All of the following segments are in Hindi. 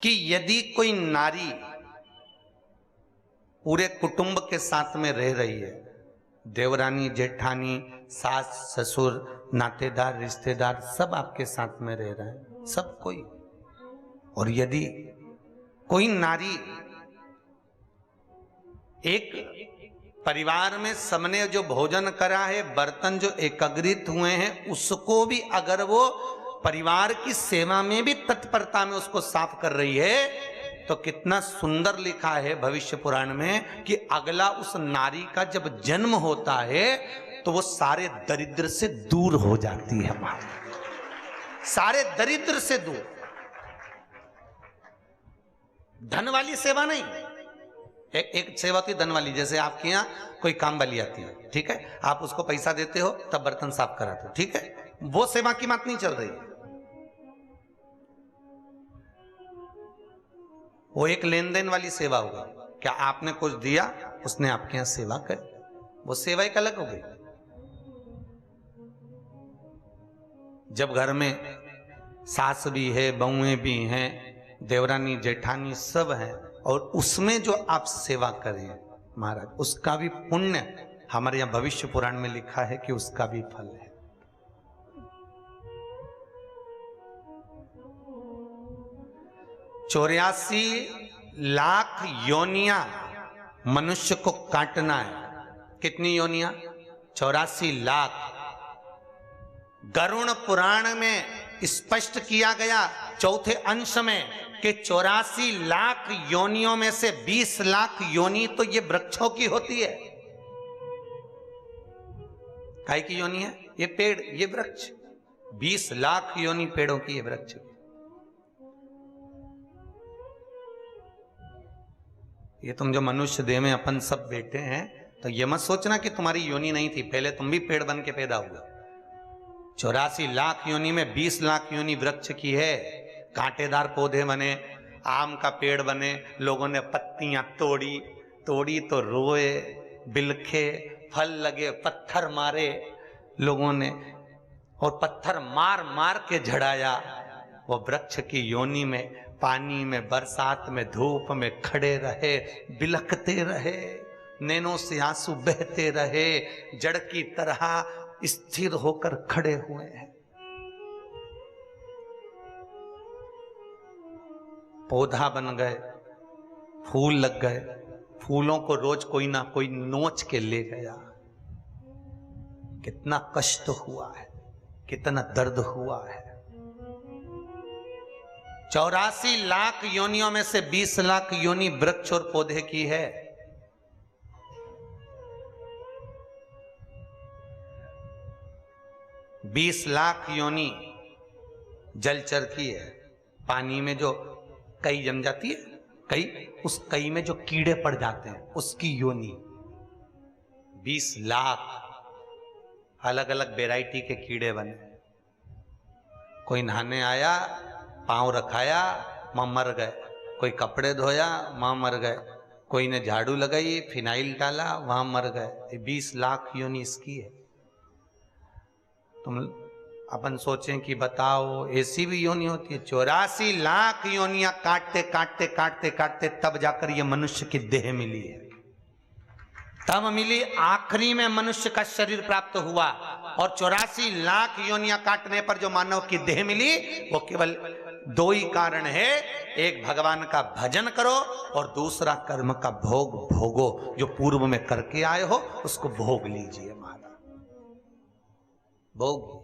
कि यदि कोई नारी पूरे कुटुंब के साथ में रह रही है, देवरानी जेठानी सास ससुर नातेदार रिश्तेदार सब आपके साथ में रह रहे हैं, सब कोई, और यदि कोई नारी एक परिवार में सबने जो भोजन करा है, बर्तन जो एकत्रित हुए हैं, उसको भी अगर वो परिवार की सेवा में भी तत्परता में उसको साफ कर रही है, तो कितना सुंदर लिखा है भविष्य पुराण में कि अगला उस नारी का जब जन्म होता है तो वो सारे दरिद्र से दूर हो जाती है। सारे दरिद्र से दूर, धन वाली सेवा नहीं। एक सेवा होती धन वाली, जैसे आपके यहाँ कोई काम वाली आती है, ठीक है, आप उसको पैसा देते हो तब बर्तन साफ कराते हो, ठीक है, वो सेवा की बात नहीं चल रही है। वो एक लेन देन वाली सेवा होगी, क्या आपने कुछ दिया, उसने आपके यहां सेवा करी, वो सेवा एक अलग हो गई। जब घर में सास भी है, बहुएं भी हैं, देवरानी जेठानी सब है, और उसमें जो आप सेवा करें महाराज, उसका भी पुण्य हमारे यहां भविष्य पुराण में लिखा है कि उसका भी फल है। 84 लाख योनियां मनुष्य को काटना है। कितनी योनियां? 84 लाख। गरुड़ पुराण में स्पष्ट किया गया चौथे अंश में कि 84 लाख योनियों में से 20 लाख योनि तो ये वृक्षों की होती है। काय की योनि है? ये पेड़, ये वृक्ष। 20 लाख योनि पेड़ों की, ये वृक्ष। ये तुम जो मनुष्य देह में अपन सब बैठे हैं, तो ये मत सोचना कि तुम्हारी योनि नहीं थी, पहले तुम भी पेड़ बन के पैदा हुआ। 84 लाख योनि में 20 लाख योनि वृक्ष की है। कांटेदार पौधे बने, आम का पेड़ बने, लोगों ने पत्तियां तोड़ी तो रोए, बिलखे, फल लगे, पत्थर मारे लोगों ने, और पत्थर मार मार के झड़ाया। वो वृक्ष की योनि में, पानी में, बरसात में, धूप में खड़े रहे, बिलखते रहे, नैनों से आंसू बहते रहे, जड़ की तरह स्थिर होकर खड़े हुए हैं। पौधा बन गए, फूल लग गए, फूलों को रोज कोई ना कोई नोच के ले गया। कितना कष्ट हुआ है, कितना दर्द हुआ है। 84 लाख योनियों में से 20 लाख योनि वृक्ष और पौधे की है। बीस लाख योनि जलचर की है। पानी में जो कई जम जाती है, कई, उस कई में जो कीड़े पड़ जाते हैं उसकी योनि। 20 लाख अलग अलग वैरायटी के कीड़े बने। कोई नहाने आया, पांव रखाया, मां मर गए। कोई कपड़े धोया, मां मर गए। कोई ने झाड़ू लगाई, फिनाइल डाला, वहां मर गए। 20 लाख योनि इसकी है। तुम अपन सोचें कि बताओ, ऐसी भी योनि होती है? 84 लाख योनियां काटते काटते काटते काटते तब जाकर ये मनुष्य की देह मिली है। तब मिली, आखिरी में मनुष्य का शरीर प्राप्त हुआ। और 84 लाख योनियां काटने पर जो मानव की देह मिली, वो केवल दो ही कारण है। एक, भगवान का भजन करो, और दूसरा, कर्म का भोग भोगो। जो पूर्व में करके आए हो उसको भोग लीजिए महाराज, भोग।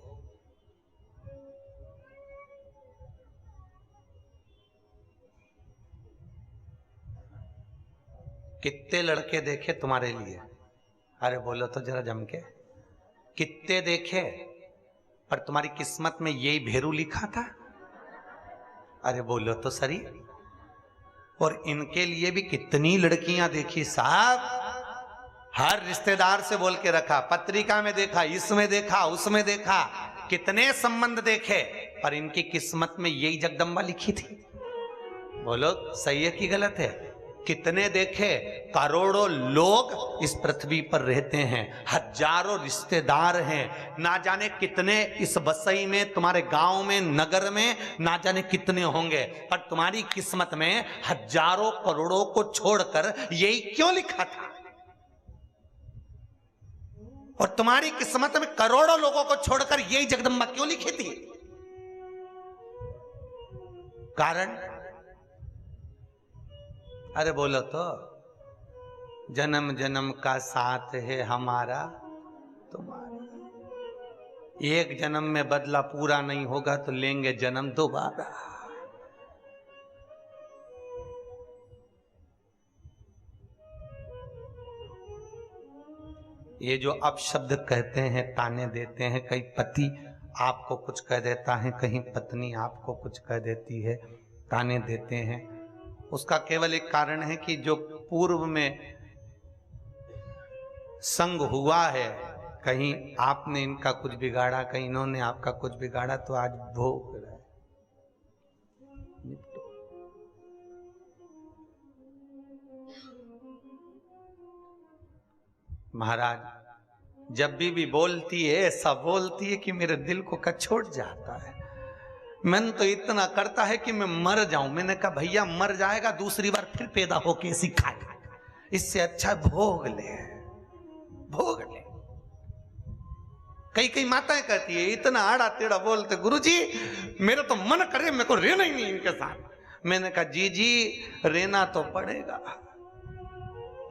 कितने लड़के देखे तुम्हारे लिए? अरे बोलो तो जरा जम के। कितने देखे, पर तुम्हारी किस्मत में यही भेरू लिखा था? अरे बोलो तो सही। और इनके लिए भी कितनी लड़कियां देखी साहब। हर रिश्तेदार से बोल के रखा, पत्रिका में देखा, इसमें देखा, उसमें देखा, कितने संबंध देखे, पर इनकी किस्मत में यही जगदम्बा लिखी थी। बोलो सही है कि गलत है? कितने देखे, करोड़ों लोग इस पृथ्वी पर रहते हैं, हजारों रिश्तेदार हैं, ना जाने कितने इस बसई में, तुम्हारे गांव में, नगर में ना जाने कितने होंगे, पर तुम्हारी किस्मत में हजारों करोड़ों को छोड़कर यही क्यों लिखा था? और तुम्हारी किस्मत में करोड़ों लोगों को छोड़कर यही जगदम्बा क्यों लिखी थी? कारण? अरे बोलो तो। जन्म जन्म का साथ है हमारा तुम्हारा, एक जन्म में बदला पूरा नहीं होगा तो लेंगे जन्म दोबारा। ये जो अपशब्द कहते हैं, ताने देते हैं, कई पति आपको कुछ कह देता है, कहीं पत्नी आपको कुछ कह देती है, ताने देते हैं, उसका केवल एक कारण है कि जो पूर्व में संग हुआ है, कहीं आपने इनका कुछ बिगाड़ा, कहीं इन्होंने आपका कुछ बिगाड़ा, तो आज भोग रहा है। महाराज जब भी बोलती है ऐसा बोलती है कि मेरे दिल को कछोट जाता है। मन तो इतना करता है कि मैं मर जाऊं। मैंने कहा भैया मर जाएगा, दूसरी बार फिर पैदा होके सिखाएगा, इससे अच्छा भोग ले, भोग ले। कई कई माताएं कहती है इतना आड़ा टेढ़ा बोलते, गुरुजी मेरा तो मन करे मेरे को रहना ही नहीं इनके साथ। मैंने कहा जी जी रहना तो पड़ेगा,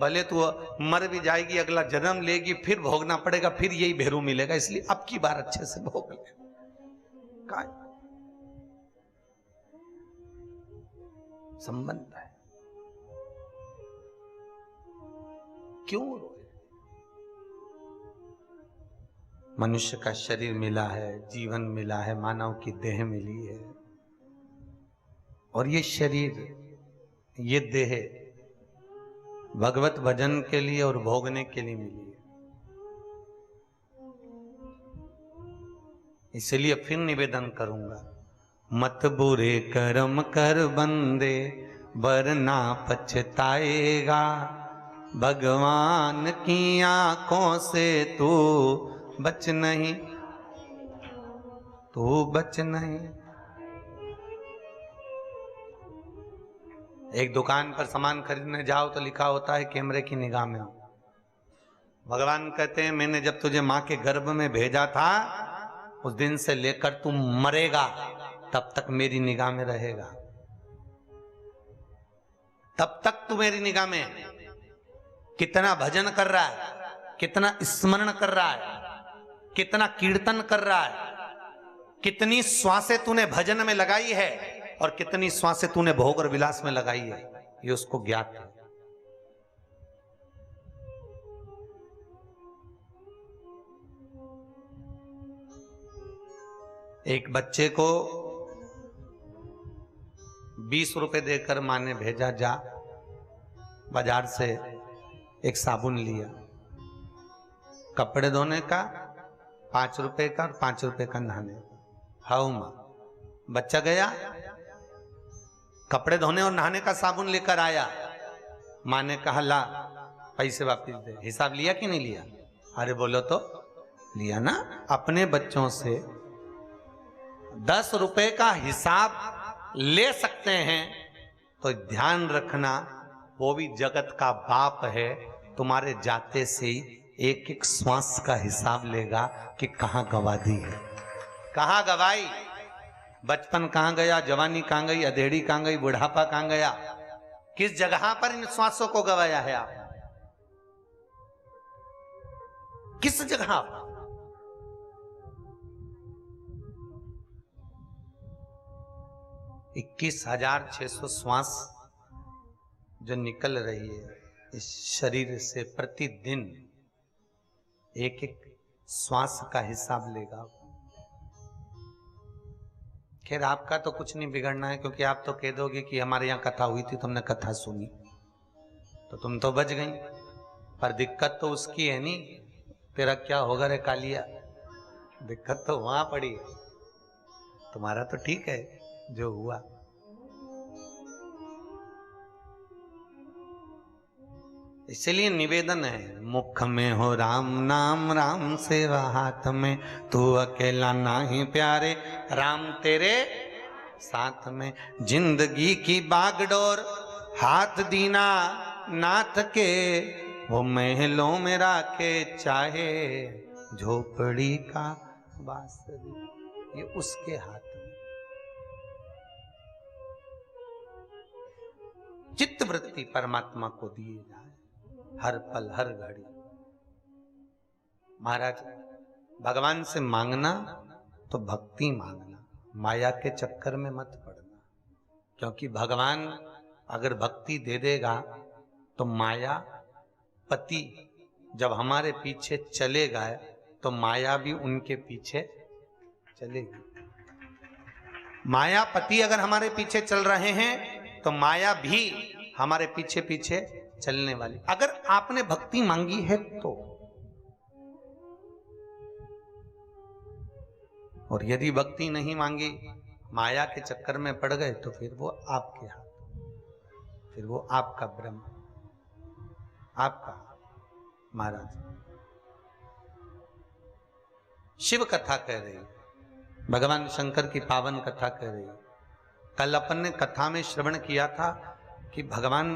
भले तू मर भी जाएगी, अगला जन्म लेगी, फिर भोगना पड़ेगा, फिर यही भेरू मिलेगा, इसलिए अब की बार अच्छे से भोग ले। संबंध है, क्यों रोए? मनुष्य का शरीर मिला है, जीवन मिला है, मानव की देह मिली है, और ये शरीर, ये देह भगवत भजन के लिए और भोगने के लिए मिली है। इसलिए फिर निवेदन करूंगा, मत बुरे कर्म कर बंदे वरना पछताएगा, भगवान की आंखों से तू बच नहीं, तू बच नहीं। एक दुकान पर सामान खरीदने जाओ तो लिखा होता है कैमरे की निगाह में हो। भगवान कहते हैं मैंने जब तुझे मां के गर्भ में भेजा था, उस दिन से लेकर तू मरेगा तब तक मेरी निगाह में रहेगा, तब तक तू मेरी निगाह में। कितना भजन कर रहा है, कितना स्मरण कर रहा है, कितना कीर्तन कर रहा है, कितनी श्वासें तूने भजन में लगाई है और कितनी श्वासें तूने भोग और विलास में लगाई है, ये उसको ज्ञात है। एक बच्चे को 20 रुपए देकर मां ने भेजा, जा बाजार से एक साबुन लिया, कपड़े धोने का 5 रुपए का और 5 रुपए का नहाने का। हाउ मां, बच्चा गया कपड़े धोने और नहाने का साबुन लेकर आया, मां ने कहा ला पैसे वापिस दे। हिसाब लिया कि नहीं लिया? अरे बोलो तो, लिया ना। अपने बच्चों से 10 रुपए का हिसाब ले सकते हैं तो ध्यान रखना, वो भी जगत का बाप है, तुम्हारे जाते से ही एक एक श्वास का हिसाब लेगा कि कहां गवा दी है, कहां गवाई, बचपन कहां गया, जवानी कहां गई, अधेड़ी कहां गई, बुढ़ापा कहां गया, किस जगह पर इन श्वासों को गवाया है आप, किस जगह पर? 21,600 श्वास जो निकल रही है इस शरीर से प्रतिदिन, एक एक श्वास का हिसाब लेगा। खैर आपका तो कुछ नहीं बिगड़ना है, क्योंकि आप तो कह दोगे कि हमारे यहाँ कथा हुई थी, तुमने कथा सुनी तो तुम तो बच गई, पर दिक्कत तो उसकी है नहीं, तेरा क्या होगा रे कालिया, दिक्कत तो वहां पड़ी है, तुम्हारा तो ठीक है जो हुआ। इसलिए निवेदन है, मुख में हो राम नाम, राम सेवा हाथ में, तू अकेला नाही प्यारे, राम तेरे साथ में। जिंदगी की बागडोर हाथ दीना नाथ के, वो महलों में राखे चाहे झोपड़ी का बांसुरी, ये उसके हाथ में। चित्त वृत्ति परमात्मा को दिए जाए हर पल हर घड़ी। महाराज भगवान से मांगना तो भक्ति मांगना, माया के चक्कर में मत पड़ना, क्योंकि भगवान अगर भक्ति दे देगा तो माया पति जब हमारे पीछे चलेगा तो माया भी उनके पीछे चलेगी। मायापति अगर हमारे पीछे चल रहे हैं तो माया भी हमारे पीछे पीछे चलने वाली। अगर आपने भक्ति मांगी है तो, और यदि भक्ति नहीं मांगी, माया के चक्कर में पड़ गए तो फिर वो आपके हाथ, फिर वो आपका ब्रह्म, आपका। महाराज शिव कथा कह रही, भगवान शंकर की पावन कथा कह रही। कल अपन ने कथा में श्रवण किया था कि भगवान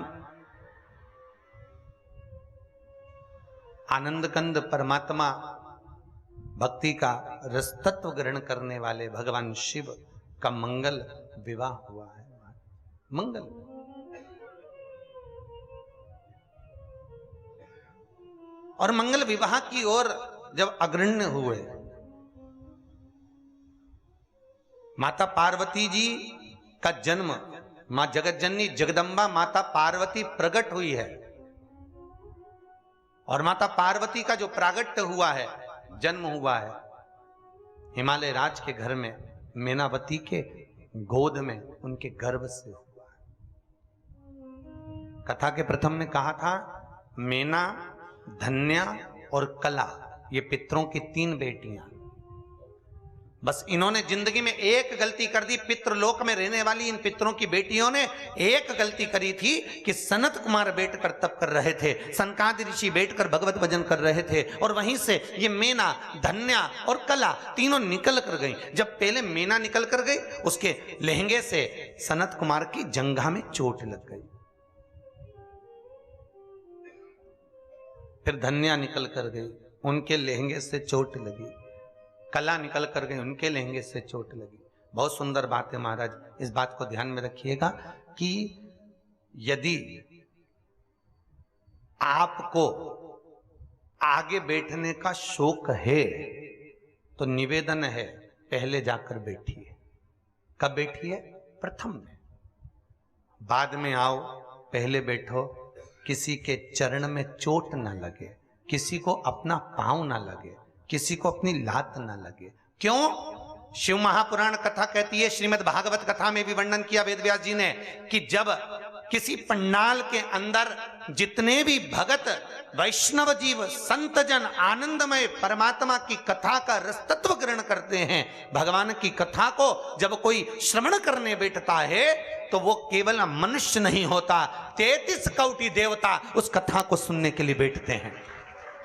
आनंद कंद परमात्मा भक्ति का रस तत्व ग्रहण करने वाले भगवान शिव का मंगल विवाह हुआ है। मंगल और मंगल विवाह की ओर जब अग्रण्य हुए, माता पार्वती जी का जन्म, मां जगत जननी जगदम्बा माता पार्वती प्रकट हुई है, और माता पार्वती का जो प्रागट्य हुआ है, जन्म हुआ है, हिमालय राज के घर में, मेनावती के गोद में, उनके गर्भ से हुआ है। कथा के प्रथम में कहा था मेना, धन्या और कला, ये पितरों की 3 बेटियां। बस इन्होंने जिंदगी में एक गलती कर दी। पितृलोक में रहने वाली इन पितरों की बेटियों ने एक गलती करी थी कि सनत कुमार बैठकर तप कर रहे थे, सनकादि ऋषि बैठकर भगवत भजन कर रहे थे, और वहीं से ये मेना, धन्या और कला तीनों निकल कर गई। जब पहले मेना निकल कर गई, उसके लहंगे से सनत कुमार की जंघा में चोट लग गई। फिर धन्या निकल कर गई, उनके लहंगे से चोट लगी। कला निकल कर गई, उनके लहंगे से चोट लगी। बहुत सुंदर बात है महाराज, इस बात को ध्यान में रखिएगा कि यदि आपको आगे बैठने का शौक है तो निवेदन है, पहले जाकर बैठिए। कब बैठिए? प्रथम में। बाद में आओ, पहले बैठो। किसी के चरण में चोट ना लगे, किसी को अपना पांव ना लगे, किसी को अपनी लात ना लगे। क्यों? शिव महापुराण कथा कहती है, श्रीमद् भागवत कथा में भी वर्णन किया वेदव्यास जी ने, कि जब किसी पंडाल के अंदर जितने भी भगत वैष्णव जीव संत जन आनंदमय परमात्मा की कथा का रसतत्व ग्रहण करते हैं, भगवान की कथा को जब कोई श्रवण करने बैठता है तो वो केवल मनुष्य नहीं होता, 33 कोटि देवता उस कथा को सुनने के लिए बैठते हैं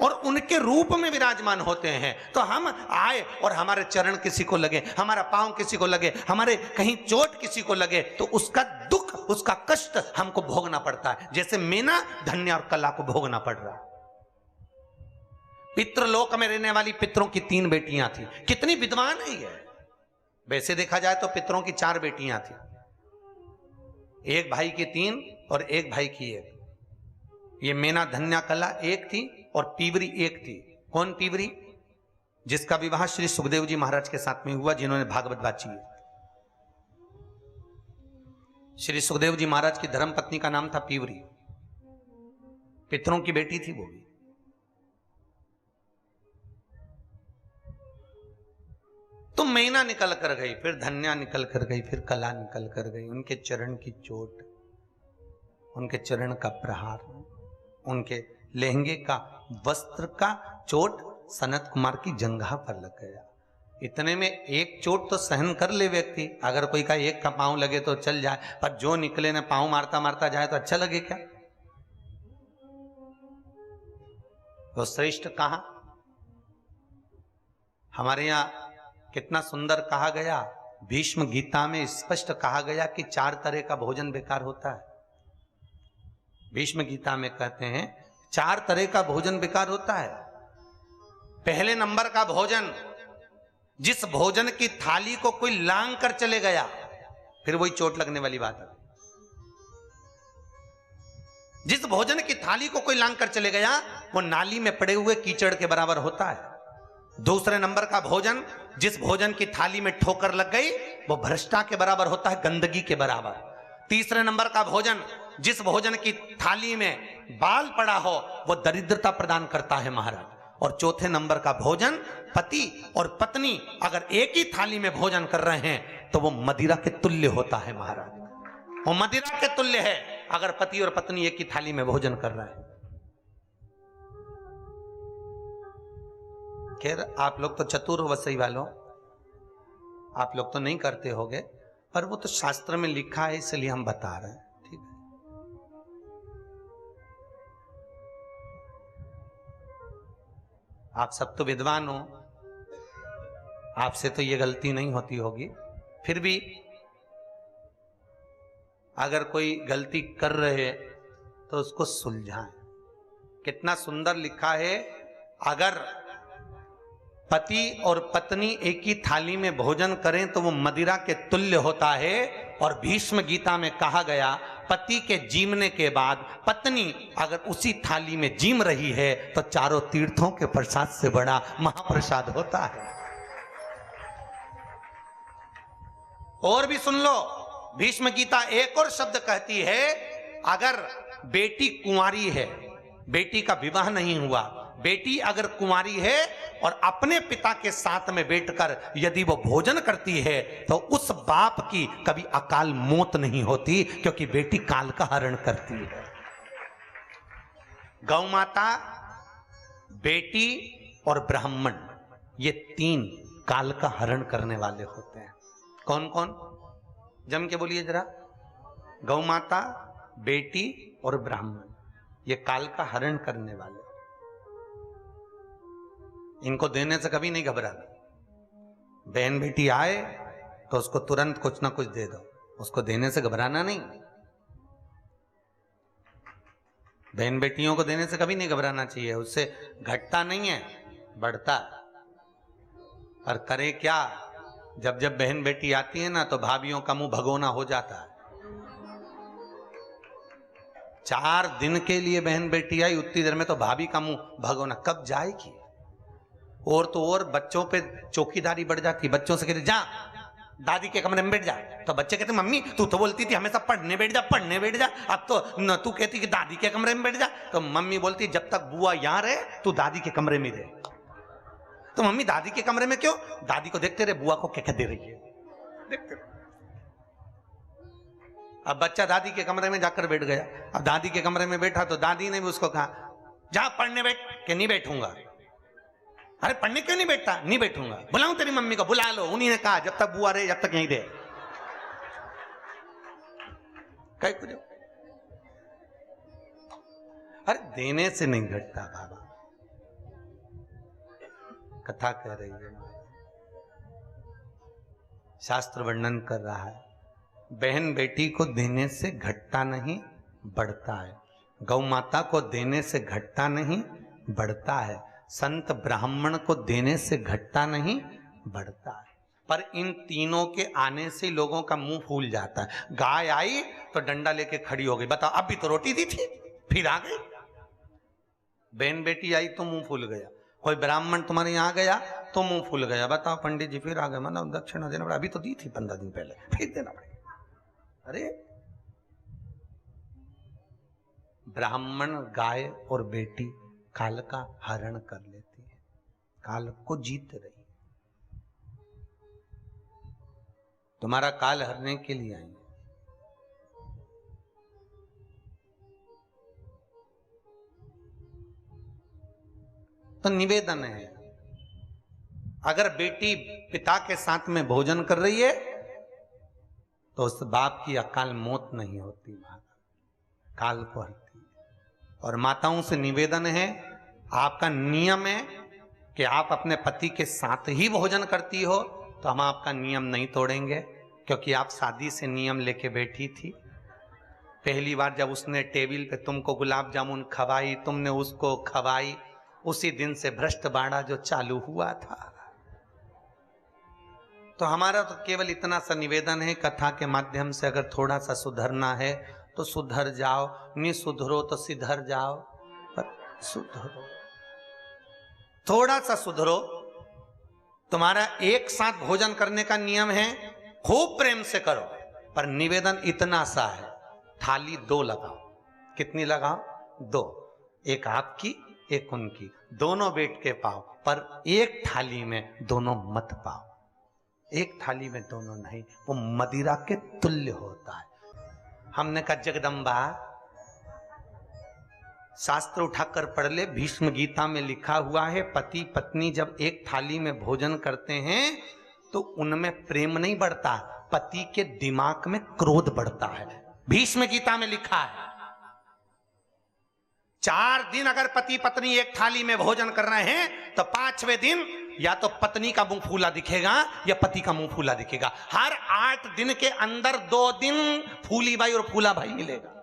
और उनके रूप में विराजमान होते हैं। तो हम आए और हमारे चरण किसी को लगे, हमारा पांव किसी को लगे, हमारे कहीं चोट किसी को लगे, तो उसका दुख, उसका कष्ट हमको भोगना पड़ता है, जैसे मेना, धन्या और कला को भोगना पड़ रहा। पितृलोक में रहने वाली पितरों की 3 बेटियां थी। कितनी विद्वान है ये। वैसे देखा जाए तो पितरों की 4 बेटियां थी, एक भाई की 3 और एक भाई की 1। ये मेना, धन्या, कला एक थी और पीवरी एक थी। कौन पीवरी? जिसका विवाह श्री सुखदेव जी महाराज के साथ में हुआ, जिन्होंने भागवत वाची है। श्री सुखदेव जी महाराज की धर्मपत्नी का नाम था पीवरी, पितरों की बेटी थी वो भी। तो मैना निकल कर गई, फिर धन्या निकल कर गई, फिर कला निकल कर गई। उनके चरण की चोट, उनके चरण का प्रहार, उनके लहंगे का, वस्त्र का चोट सनत कुमार की जंघा पर लग गया। इतने में एक चोट तो सहन कर ले व्यक्ति, अगर कोई का एक का पांव लगे तो चल जाए, पर जो निकले ना पांव मारता मारता जाए तो अच्छा लगे क्या? वो श्रेष्ठ कहा? हमारे यहां कितना सुंदर कहा गया, भीष्म गीता में स्पष्ट कहा गया कि 4 तरह का भोजन बेकार होता है। भीष्म गीता में कहते हैं 4 तरह का भोजन बेकार होता है। पहले नंबर का भोजन, जिस भोजन की थाली को कोई लांग कर चले गया, फिर वही चोट लगने वाली बात है। जिस भोजन की थाली को कोई लांग कर चले गया, वो नाली में पड़े हुए कीचड़ के बराबर होता है। दूसरे नंबर का भोजन, जिस भोजन की थाली में ठोकर लग गई, वो भ्रष्टा के बराबर होता है, गंदगी के बराबर। तीसरे नंबर का भोजन, जिस भोजन की थाली में बाल पड़ा हो, वो दरिद्रता प्रदान करता है महाराज। और चौथे नंबर का भोजन, पति और पत्नी अगर एक ही थाली में भोजन कर रहे हैं तो वो मदिरा के तुल्य होता है महाराज। वो मदिरा के तुल्य है अगर पति और पत्नी एक ही थाली में भोजन कर रहे हैं। खैर आप लोग तो चतुर हो वसई वालों, आप लोग तो नहीं करते होगे, पर वो तो शास्त्र में लिखा है इसलिए हम बता रहे हैं। ठीक है, आप सब तो विद्वान हो, आपसे तो ये गलती नहीं होती होगी, फिर भी अगर कोई गलती कर रहे तो उसको सुलझाएं। कितना सुंदर लिखा है, अगर पति और पत्नी एक ही थाली में भोजन करें तो वो मदिरा के तुल्य होता है। और भीष्म गीता में कहा गया, पति के जीमने के बाद पत्नी अगर उसी थाली में जीम रही है तो चारों तीर्थों के प्रसाद से बड़ा महाप्रसाद होता है। और भी सुन लो, भीष्म गीता एक और शब्द कहती है, अगर बेटी कुंवारी है, बेटी का विवाह नहीं हुआ, बेटी अगर कुंवारी है और अपने पिता के साथ में बैठकर यदि वो भोजन करती है तो उस बाप की कभी अकाल मौत नहीं होती, क्योंकि बेटी काल का हरण करती है। गौ माता, बेटी और ब्राह्मण, ये 3 काल का हरण करने वाले होते हैं। कौन कौन? जम के बोलिए जरा। गौ माता, बेटी और ब्राह्मण, ये काल का हरण करने वाले। इनको देने से कभी नहीं घबराना। बहन बेटी आए तो उसको तुरंत कुछ ना कुछ दे दो, उसको देने से घबराना नहीं। बहन बेटियों को देने से कभी नहीं घबराना चाहिए, उससे घटता नहीं है, बढ़ता। पर करे क्या, जब जब बहन बेटी आती है ना तो भाभियों का मुंह भगोना हो जाता है। 4 दिन के लिए बहन बेटी आई, उतनी देर में तो भाभी का मुंह भगोना, कब जाएगी। और तो और बच्चों पे चौकीदारी बढ़ जाती। बच्चों से कहते जा दादी के कमरे में बैठ जा, तो बच्चे कहते मम्मी तू तो बोलती थी हमेशा पढ़ने बैठ जा, पढ़ने बैठ जा, अब तो न तू कहती कि दादी के कमरे में बैठ जा। तो मम्मी बोलती जब तक बुआ यहां रहे तू दादी के कमरे में रहे। तो मम्मी दादी के कमरे में क्यों? दादी को देखते रहे बुआ को क्या क्या दे रही है, देखते रहे। अब बच्चा दादी के कमरे में जाकर बैठ गया। अब दादी के कमरे में बैठा तो दादी ने भी उसको कहा जा पढ़ने बैठ, कि नहीं बैठूंगा। अरे पढ़ने क्यों नहीं बैठता? नहीं बैठूंगा। बुलाऊं तेरी मम्मी को? बुला लो। उन्हीं ने कहा जब तक बुआ रहे जब तक यहीं दे। कहीं कुछ अरे देने से नहीं घटता बाबा, कथा कह रही है, शास्त्र वर्णन कर रहा है, बहन बेटी को देने से घटता नहीं बढ़ता है, गौ माता को देने से घटता नहीं बढ़ता है, संत ब्राह्मण को देने से घटता नहीं बढ़ता है। पर इन तीनों के आने से लोगों का मुंह फूल जाता है। गाय आई तो डंडा लेके खड़ी हो गई, बताओ अब भी तो रोटी दी थी फिर आ गई। बहन बेटी आई तो मुंह फूल गया। कोई ब्राह्मण तुम्हारे यहाँ आ गया तो मुंह फूल गया, बताओ पंडित जी फिर आ गए, मतलब दक्षिणा देना पड़ा, अभी तो दी थी 15 दिन पहले फिर देना पड़ेगा। अरे ब्राह्मण, गाय और बेटी काल का हरण कर लेती है, काल को जीत रही। तुम्हारा काल हरने के लिए आई है। तो निवेदन है, अगर बेटी पिता के साथ में भोजन कर रही है तो उस बाप की अकाल मौत नहीं होती, काल को हरती है। और माताओं से निवेदन है आपका नियम है कि आप अपने पति के साथ ही भोजन करती हो, तो हम आपका नियम नहीं तोड़ेंगे, क्योंकि आप शादी से नियम लेके बैठी थी। पहली बार जब उसने टेबल पे तुमको गुलाब जामुन खवाई, तुमने उसको खवाई, उसी दिन से भ्रष्ट बाड़ा जो चालू हुआ था। तो हमारा तो केवल इतना सा निवेदन है, कथा के माध्यम से अगर थोड़ा सा सुधरना है तो सुधर जाओ, नहीं सुधरो तो सिधर जाओ, पर सुधरो, थोड़ा सा सुधरो। तुम्हारा एक साथ भोजन करने का नियम है, खूब प्रेम से करो, पर निवेदन इतना सा है, थाली 2 लगाओ। कितनी लगाओ? 2। एक आपकी, एक उनकी, दोनों बैठ के पाओ, पर एक थाली में दोनों मत पाओ। एक थाली में दोनों नहीं, वो मदिरा के तुल्य होता है। हमने कहा जगदम्बा, शास्त्र उठाकर पढ़ ले, भीष्म गीता में लिखा हुआ है, पति पत्नी जब एक थाली में भोजन करते हैं तो उनमें प्रेम नहीं बढ़ता, पति के दिमाग में क्रोध बढ़ता है। भीष्म गीता में लिखा है। 4 दिन अगर पति पत्नी एक थाली में भोजन कर रहे हैं तो 5वें दिन या तो पत्नी का मुंह फूला दिखेगा या पति का मुंह फूला दिखेगा। हर 8 दिन के अंदर 2 दिन फूली भाई और फूला भाई मिलेगा।